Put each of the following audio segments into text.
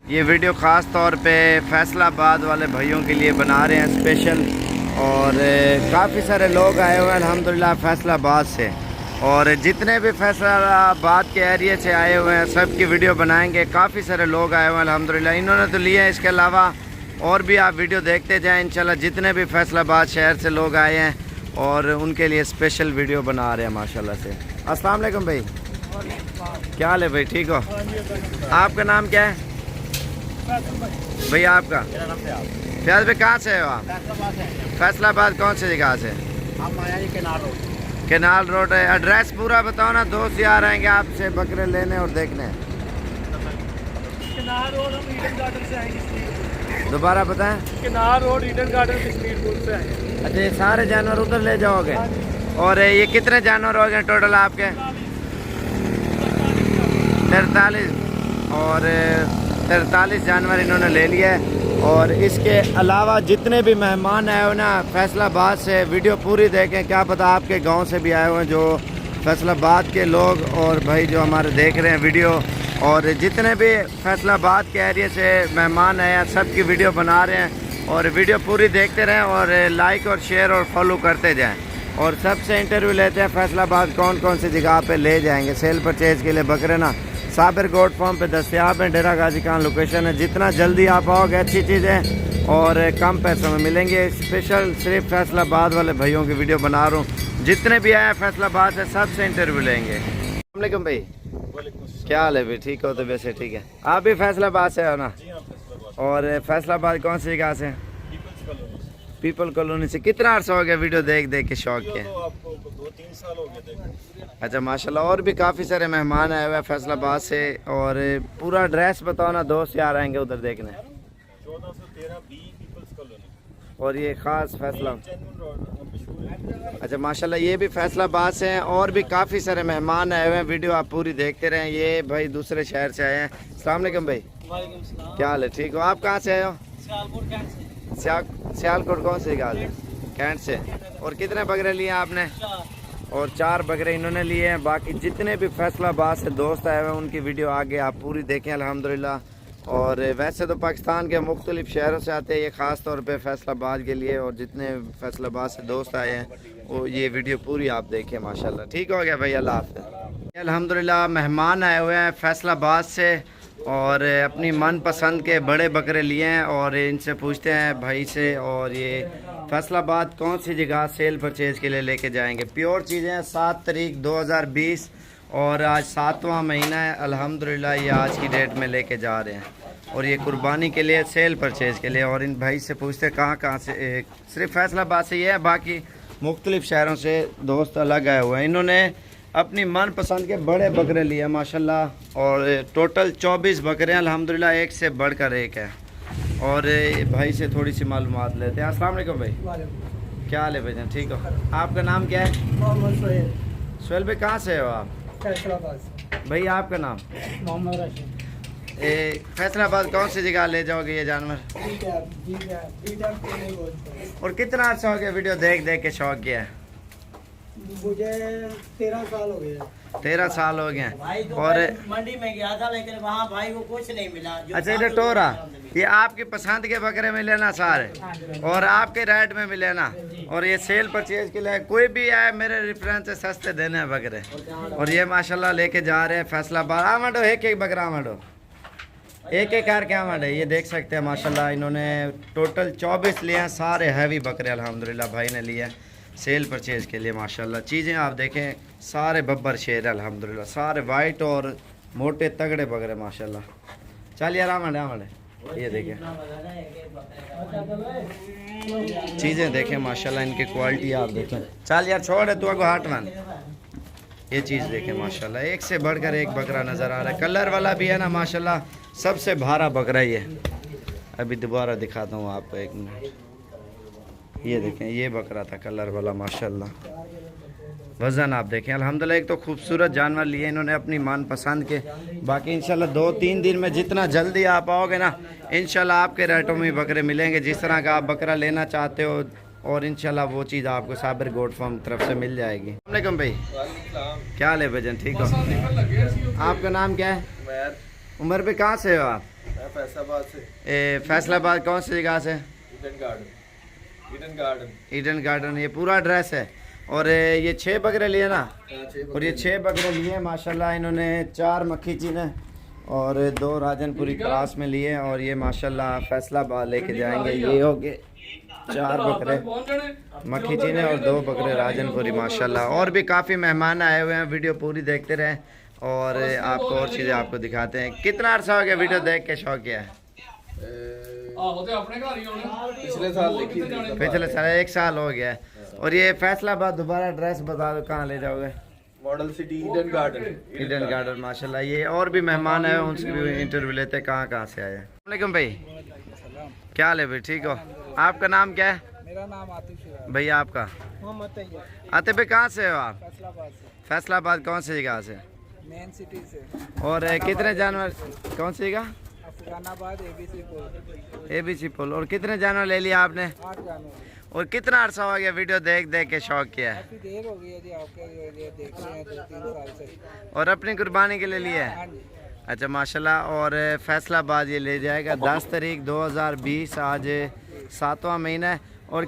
ये वीडियो ख़ास तौर पे फैसलाबाद वाले भाइयों के लिए बना रहे हैं स्पेशल। और काफ़ी सारे लोग आए हुए हैं अल्हम्दुलिल्लाह फैसलाबाद से, और जितने भी फैसलाबाद के एरिया से आए हुए हैं सब की वीडियो बनाएंगे। काफ़ी सारे लोग आए हुए हैं अल्हम्दुलिल्लाह, इन्होंने तो लिए हैं, इसके अलावा और भी आप वीडियो देखते जाएं इंशाल्लाह। जितने भी फैसलाबाद शहर से लोग आए हैं और उनके लिए स्पेशल वीडियो बना रहे हैं माशाल्लाह से। अस्सलाम वालेकुम भाई, क्या हाल है भाई, ठीक हो? आपका नाम क्या है भैया? आपका फैज भाई, कहाँ से हो आप? फैसलाबाद कौन सी जगह से? केनाल रोड है। एड्रेस पूरा बताओ ना, दोस्त यार आएंगे आपसे बकरे लेने और देखने। दोबारा बताएं। केनाल रोड ईडन गार्डन कश्मीरपुर से आए। अच्छा, ये सारे जानवर उधर ले जाओगे? और ये कितने जानवर हो गए टोटल आपके? 43। और 43 जानवर इन्होंने ले लिया है। और इसके अलावा जितने भी मेहमान आए हुए ना फैसलाबाद से, वीडियो पूरी देखें, क्या पता आपके गांव से भी आए हुए हैं जो फैसलाबाद के लोग और भाई जो हमारे देख रहे हैं वीडियो। और जितने भी फैसलाबाद के एरिया से मेहमान आए हैं सब की वीडियो बना रहे हैं, और वीडियो पूरी देखते रहें और लाइक और शेयर और फॉलो करते जाएँ। और सबसे इंटरव्यू लेते हैं फैसलाबाद कौन कौन सी जगह पे ले जाएंगे सेल परचेज़ के लिए बकरे ना। साबिर गोट फार्म पे दस्तयाब है, डेरा गाजी खान लोकेशन है। जितना जल्दी आप आओगे अच्छी चीज़ें और कम पैसों में मिलेंगे। स्पेशल सिर्फ फैसलाबाद वाले भाइयों की वीडियो बना रहा हूँ। जितने भी आए फैसलाबाद से सबसे इंटरव्यू लेंगे। अस्सलाम वालेकुम भाई, क्या हाल है भाई, ठीक हो? तो वैसे ठीक है। आप भी फैसलाबाद से हो ना? और फैसलाबाद कौन सी जगह से? पीपल कॉलोनी से। कितना अर्सा हो गया वीडियो देख देख के शौक के? 2-3 साल हो गए। अच्छा माशाल्लाह। और भी काफ़ी सारे मेहमान आए हुए हैं फैसलाबाद से। और पूरा एड्रेस बताओ ना, दोस्त यार आएंगे उधर देखने। 1413 बी पीपल्स कॉलोनी। और ये ख़ास फैसला। अच्छा माशाल्लाह, ये भी फैसलाबाद से हैं। और भी काफ़ी सारे मेहमान आए हुए हैं, वीडियो आप पूरी देखते रहें। ये भाई दूसरे शहर से आए हैं। अस्सलाम वालेकुम भाई, क्या हाल है, ठीक हो? आप कहाँ से आए हो? सियालकोट कौन सी जगह से? कैंट से। और कितने बकरे लिए आपने? और 4 बकरे इन्होंने लिए हैं। बाकी जितने भी फैसलाबाद से दोस्त आए हुए हैं उनकी वीडियो आगे आप पूरी देखें अल्हम्दुलिल्लाह। और वैसे तो पाकिस्तान के मुख्तलिफ शहरों से आते हैं ये ख़ास तौर पे फैसलाबाद के लिए। और जितने फैसलाबाद से दोस्त आए हैं वो ये वीडियो पूरी आप देखें माशाल्लाह। ठीक हो गया भाई, अल्लाह हाफ़िज़। अल्हम्दुलिल्लाह मेहमान आए हुए हैं फैसलाबाद से और अपनी मनपसंद के बड़े बकरे लिए हैं। और इनसे पूछते हैं भाई से, और ये फैसलाबाद कौन सी जगह सेल परचेज़ के लिए लेके जाएंगे। प्योर चीज़ें हैं। 7 तारीख 2020 और आज 7वां महीना है अल्हम्दुलिल्लाह। ये आज की डेट में लेके जा रहे हैं और ये कुर्बानी के लिए सेल परचेज़ के लिए। और इन भाई से पूछते हैं कहाँ कहाँ से। सिर्फ फैसलाबाद से ये है, बाकी मुख्तलिफ शहरों से दोस्त अलग आए हुए हैं। इन्होंने अपनी मनपसंद के बड़े बकरे लिए माशाल्लाह। और टोटल 24 बकरे हैं अल्हम्दुलिल्लाह, एक से बढ़कर एक है। और भाई से थोड़ी सी मालूमात लेते हैं। अस्सलाम वालेकुम भाई, क्या हाल है भाई, ठीक हो? आपका नाम क्या है? मोहम्मद सोहेल। सोहेल भाई, कहाँ से हो आप? फैसलाबाद। भाई आपका नाम? मोहम्मद रशीद। फैसलाबाद कौन सी जगह ले जाओगे ये जानवर? और कितना अच्छा हो गया वीडियो देख देख के शौक किया है? मुझे 13 साल हो गए। 13 साल हो गए। तो और मंडी में गया था लेकिन वहाँ भाई को कुछ नहीं मिला। अच्छा, इधर टोरा ये आपकी पसंद के बकरे मिले ना सारे, और आपके रेट में मिले ना। और ये सेल परचेज के लिए कोई भी आए मेरे रेफरेंस से सस्ते देने हैं बकरे। और ये माशाल्लाह लेके जा रहे हैं फैसलाबाद। आमडो एक एक बकरा आमडो, एक एक करके आमड है। ये देख सकते हैं माशाल्लाह इन्होंने टोटल 24 लिए हैं। सारे हैवी बकरे अल्हम्दुलिल्लाह भाई ने लिए सेल परचेज़ के लिए माशाल्लाह। चीज़ें आप देखें, सारे बब्बर शेर है अल्हम्दुलिल्लाह, सारे वाइट और मोटे तगड़े बकरे माशाल्लाह। चल यार आमड आमड, ये देखें चीज़ें देखें माशाल्लाह, इनकी क्वालिटी आप देखें। चल यार छोड़ है तू अगो हाट मान। ये चीज़ देखें माशाल्लाह, एक से बढ़कर एक बकरा नज़र आ रहा है। कलर वाला भी है ना माशाल्लाह, सबसे भारा बकरा ही है। अभी दोबारा दिखाता हूँ आपको, एक मिनट। ये देखें, ये बकरा था कलर वाला माशाल्लाह। वज़न आप देखें अल्हम्दुलिल्लाह। एक तो खूबसूरत जानवर लिए इन्होंने अपनी मनपसंद के। बाकी इंशाल्लाह 2-3 दिन में जितना जल्दी आप आओगे ना इंशाल्लाह आपके रेटों में बकरे मिलेंगे जिस तरह का आप बकरा लेना चाहते हो। और इंशाल्लाह वो चीज़ आपको साबिर गोट फार्म तरफ से मिल जाएगी। अस्सलाम वालेकुम भाई, क्या हाल है भजन, ठीक हो? आपका नाम क्या है? उमर भाई, कहाँ से हो आप? फैसलाबाद से। फैसलाबाद कौन सी जगह से? Eden garden. Eden garden. Eden garden, ये पूरा एड्रेस है। और ये 6 बकरे लिए ना? और ये 6 बकरे लिए माशाल्लाह। इन्होंने 4 मक्खी चीने और 2 राजनपुरी क्रॉस में लिए। और ये माशाल्लाह फैसलाबाद लेके जाएंगे। ये हो गए 4 बकरे मक्खी चीने और 2 बकरे राजनपुरी माशाल्लाह। और भी काफ़ी मेहमान आए हुए हैं, वीडियो पूरी देखते रहें और आपको और चीज़ें आपको दिखाते हैं। कितना अर्सा हो गया वीडियो देख के शौक किया है? पिछले साल देखी थी। पिछले साल 1 साल हो गया है। और ये फैसलाबाद दोबारा एड्रेस बता दो, कहाँ ले जाओगे? Model city Eden garden. Eden garden माशाल्लाह। ये और भी मेहमान आए, उनसे भी इंटरव्यू लेते हैं कहाँ कहाँ से आए हैं। वालेकुम भाई, क्या हाल है भाई? ठीक हो? आपका नाम क्या है? मेरा नाम आतिफ है। भैया आपका? मोहम्मद तैयब। आते भाई कहाँ से हो आप? फैसलाबाद से। फैसलाबाद कौन सी जगह से? मेन सिटी से। और कितने जानवर, कौन सी जगह? अफगानाबाद ABC पुल। ABC पुल। और कितने जानवर ले लिया आपने? 8 जानवर। और कितना अरसा हो गया वीडियो देख देख के शौक किया है? काफी देर हो गई है जी, आपके लिए देख रहे हैं 2-3 साल से। और अपनी कुर्बानी के लिए लिया है? हाँ जी। अच्छा माशाल्लाह। और फैसलाबाद ये ले जाएगा 10 तारीख 2020, आज 7वां महीना है। और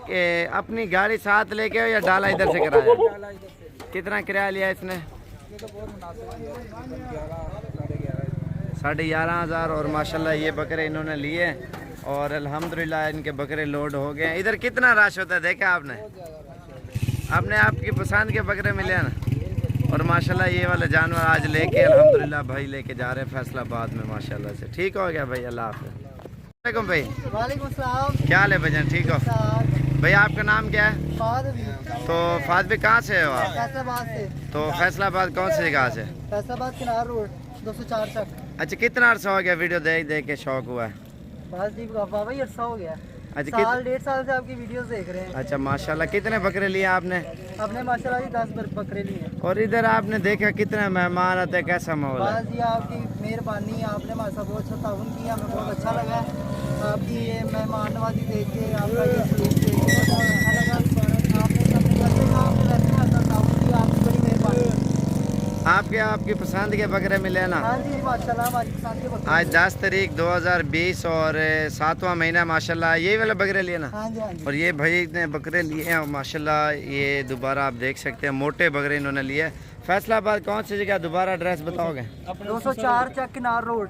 अपनी गाड़ी साथ लेके हो या डाला इधर से कराया? डाला इधर से। कितना किराया लिया इसने? ये तो बहुत मुनासिब है, तकरीबन 11-11,500। 11,500। और माशाल्लाह ये बकरे इन्होंने लिए और अल्हम्दुलिल्लाह इनके बकरे लोड हो गए हैं। इधर कितना रश होता है देखा आपने? आपने आपकी पसंद के बकरे मिले हैं ना? और माशाल्लाह ये वाले जानवर आज लेके अल्हम्दुलिल्लाह भाई लेके जा रहे हैं फैसलाबाद में माशाल्लाह से। ठीक हो गया भाई, अल्लाह हाफ़िज़। वालेकुम भाई, वालेकुम सलाम। क्या हाल है भजन? ठीक हो भाई? आपका नाम क्या है? तो फाद भी कहाँ से हो आप? फैसलाबाद से। तो फैसलाबाद कौन सी जगह से? फैसलाबाद किनार रोड 204 तक। अच्छा कितना अर्सा हो गया वीडियो देख देख के शौक हुआ है? बस जी बाबा ही अरसा हो गया। अच्छा 1.5 साल से आपकी वीडियोस देख रहे हैं। अच्छा माशाल्लाह। कितने बकरे लिए आपने? आपने माशाल्लाह जी 10 बकरे लिए हैं। और इधर आपने देखा कितने मेहमान आते, कैसा माहौल है? बस जी आपकी मेहरबानी, आपने हमारे साथ बहुत अच्छा ताउन किया, हमें बहुत अच्छा लगा। आपकी ये मेहमान नवाजी देख के, आपका ये सलूक देख के बहुत अच्छा लगा। आपने अपने घर से काम रहते हैं ऐसा ताउन किया, आपकी बड़ी मेहरबानी। आपकी पसंद के बकरे मिले ना? हाँ जी माशाल्लाह हमारी पसंद के बकरे। आज 10 तारीख 2020 और 7वां महीना माशाल्लाह। यही वाले बकरे लिए ना? हाँ जी हाँ जी। और ये भाई ने बकरे लिए हैं और माशाल्लाह ये दोबारा आप देख सकते हैं मोटे बकरे इन्होंने लिए। फैसलाबाद कौन सी जगह, दोबारा एड्रेस बताओगे? 204 चक किनार रोड।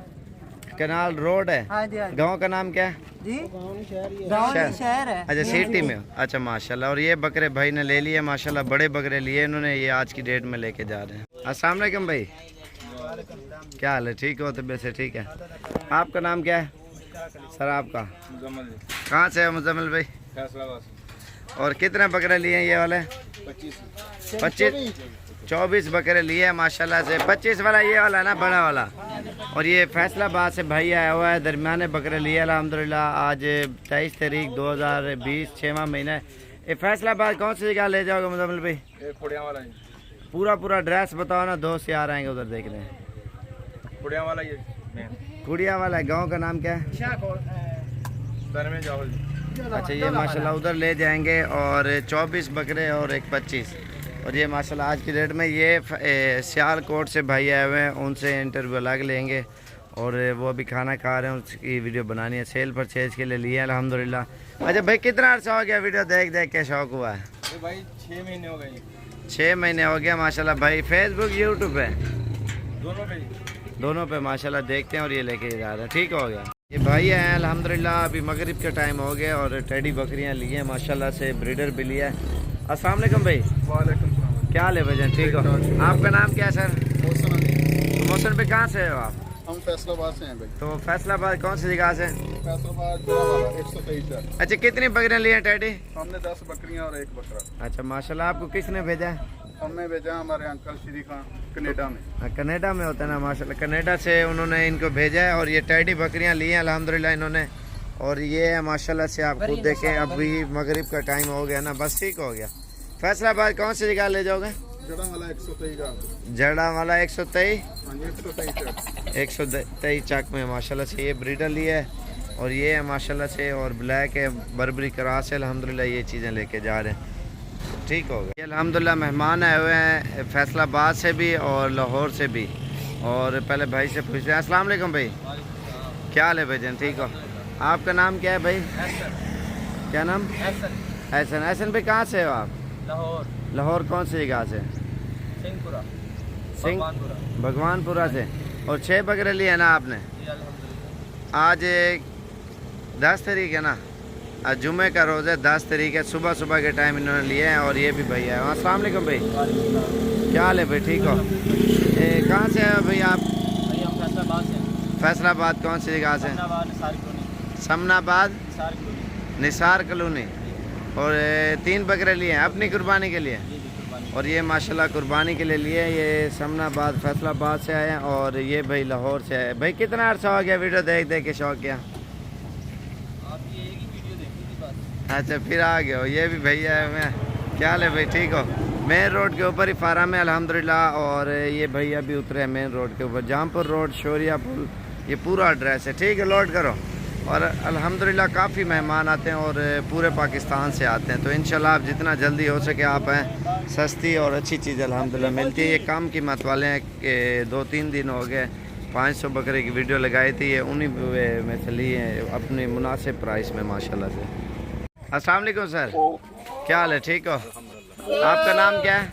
कनाल रोड है। हाँ जी हाँ जी। गांव का नाम क्या है? जी गाँव शहर है। अच्छा सिटी में। अच्छा माशाल्लाह। और ये बकरे भाई ने ले लिए माशाल्लाह, बड़े बकरे लिए इन्होंने, ये आज की डेट में लेके जा रहे हैं। अस्सलाम वालेकुम भाई, क्या हाल है? ठीक हो? तबीयत से ठीक है? आपका नाम क्या है सर? आपका कहाँ से है मुजम्मिल भाई? और कितने बकरे लिए हैं ये वाले? 25 24 बकरे लिए हैं माशाल्लाह से। 25 वाला ये वाला ना, बड़ा वाला। और ये फैसलाबाद से भाई आया हुआ है, दरमियाने बकरे लिए अल्हम्दुलिल्लाह। आज 23 तारीख 2020 6वां महीना है। ये फैसलाबाद कौन सी जगह ले जाओगे मुजम्मिल भाई? खुड़िया वाला। पूरा एड्रेस बताओ ना, दोस्त यार आएंगे उधर देखने। खुड़िया वाला ये कुड़िया वाला गांव का नाम क्या है? अच्छा ये माशाल्लाह उधर ले जाएंगे। और 24 बकरे और एक 25। और ये माशाल्लाह आज की डेट में ये सियालकोट से भाई आए हुए हैं, उनसे इंटरव्यू अलग लेंगे। और वो अभी खाना खा रहे हैं, उसकी वीडियो बनानी है, सेल परचेज के लिए लिए अल्हम्दुलिल्लाह। अच्छा भाई कितना अर्सा हो गया वीडियो देख देख के शौक हुआ है? भाई 6 महीने हो गए। 6 महीने हो गया माशाल्लाह भाई। फेसबुक यूट्यूब पे दोनों पे माशाल्लाह देखते हैं और ये लेके जा रहे हैं। ठीक हो गया। ये भाई हैं अल्हम्दुलिल्लाह, अभी मगरिब का टाइम हो गया और टेडी बकरियां ली हैं माशाल्लाह से, ब्रीडर भी लिया है। अस्सलाम वालेकुम भाई। वालेकुम सलाम। क्या हाल है भजन? ठीक हो? आपका नाम क्या है सर? मौसम पे कहाँ से हो आप? हम फैसलाबाद से हैं भाई। तो फैसलाबाद कौन सी जगह से? फैसलाबाद 123। अच्छा कितनी बकरियां ली हैं टेडी? हमने 10 बकरियां और 1 बकरा। अच्छा माशाल्लाह। आपको किसने भेजा है? हमने भेजा हमारे अंकल श्री खान कनेडा में। कनाडा में होता है ना माशाल्लाह, कनाडा से उन्होंने इनको भेजा है। और ये टेडी बकरियां ली हैं अल्हम्दुलिल्लाह इन्होंने। और ये है माशाल्लाह से, आप खुद देखें अभी मगरिब का टाइम हो गया ना, बस ठीक हो गया। फैसलाबाद कौन सी जगह ले जाओगे? जड़ा वाला 123। जड़ा वाला 123। हाँ जी 123 123 चक में माशाल्लाह से ये ब्रीडर लिया है। और ये है माशाल्लाह से, और ब्लैक है, बर्बरी क्रॉस है अल्हम्दुलिल्लाह। ये चीज़ें लेके जा रहे हैं। ठीक हो गया। अल्हम्दुलिल्लाह मेहमान आए हुए हैं फैसलाबाद से भी और लाहौर से भी। और पहले भाई से पूछते हैं। अस्सलाम वालेकुम भाई, क्या हाल है भाईजान, ठीक हो? आपका नाम क्या है भाई? क्या नाम? ऐसन। ऐसन भाई कहाँ से हो आप? लाहौर। लाहौर कौन सी जगह से? सिंहपुरा। भगवानपुरा से। और 6 बकरे लिए है ना आपने? आज 10 तारीख है ना, आज जुमे का रोज़ है, 10 तारीख है। सुबह सुबह के टाइम इन्होंने लिए हैं और ये भी भैया है। अस्सलाम वालेकुम भाई, क्या हाल है भाई, ठीक हो? कहाँ से हैं भाई आप? भाई हम फैसलाबाद से। फैसलाबाद कौन सी जगह से? समनाबाद निसार कॉलोनी। और 3 बकरे लिए हैं अपनी कुर्बानी के लिए, और ये माशाल्लाह कुर्बानी के लिए लिए। ये समनाबाद फैसलाबाद से आए हैं और ये भाई लाहौर से आए। भाई कितना अर्सा हो गया वीडियो देख देख के शौक किया? आपकी एक ही वीडियो देखी थी बस। अच्छा फिर आ गए हो। ये भी भैया है। मैं क्या हाल है भाई, ठीक हो? मेन रोड के ऊपर ही फार्म है अल्हम्दुलिल्लाह। और ये भैया भी उतरे हैं मेन रोड के ऊपर, जहाँपुर रोड, शोरिया पुल, ये पूरा एड्रेस है। ठीक है, लोड करो। और अल्हम्दुलिल्लाह काफ़ी मेहमान आते हैं और पूरे पाकिस्तान से आते हैं। तो इंशाल्लाह आप जितना जल्दी हो सके आप हैं, सस्ती और अच्छी चीज़ अल्हम्दुलिल्लाह मिलती है। ये कम कीमत वाले हैं कि 2-3 दिन हो गए 500 बकरे की वीडियो लगाई थी, ये उन्हीं में से ली है अपने मुनासिब प्राइस में माशाल्लाह से। अस्सलाम वालेकुम सर, क्या हाल है, ठीक हो? आपका नाम क्या है?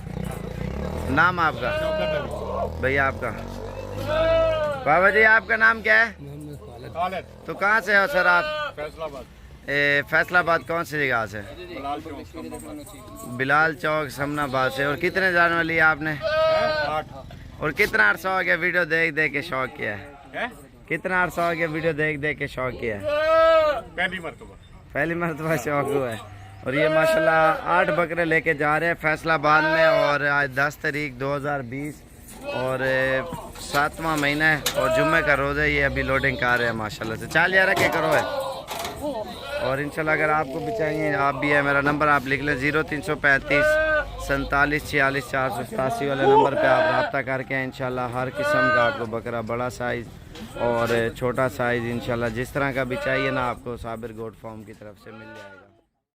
नाम आपका भैया, आपका बाबा जी, आपका नाम क्या है? तो कहाँ से हो सर आप? फैसलाबाद। फैसलाबाद कौन सी जगह से? बिलाल चौक समनाबाद से। और कितने जानवर लिए आपने? 8। और कितना अर्सा हो गया वीडियो देख देख के शौक किया है? कितना अर्सा हो गया वीडियो देख देख के शौक किया है? पहली मरतबा शौक हुआ है। और ये माशाल्लाह 8 बकरे लेके जा रहे हैं फैसलाबाद में। और आज 10 तारीख 2020 और 7वां महीना है और जुम्मे का रोज़ है। ये अभी लोडिंग कर रहे हैं माशाल्लाह से। चाल यार के करो है। और इंशाल्लाह अगर आपको भी चाहिए, आप भी है, मेरा नंबर आप लिख लें 0335 47 46 487 वाले नंबर पे आप रब्ता करके इंशाल्लाह हर किस्म का आपको बकरा, बड़ा साइज़ और छोटा साइज़ इंशाल्लाह जिस तरह का भी चाहिए ना आपको, साबिर गोट फार्म की तरफ से मिल जाएगा।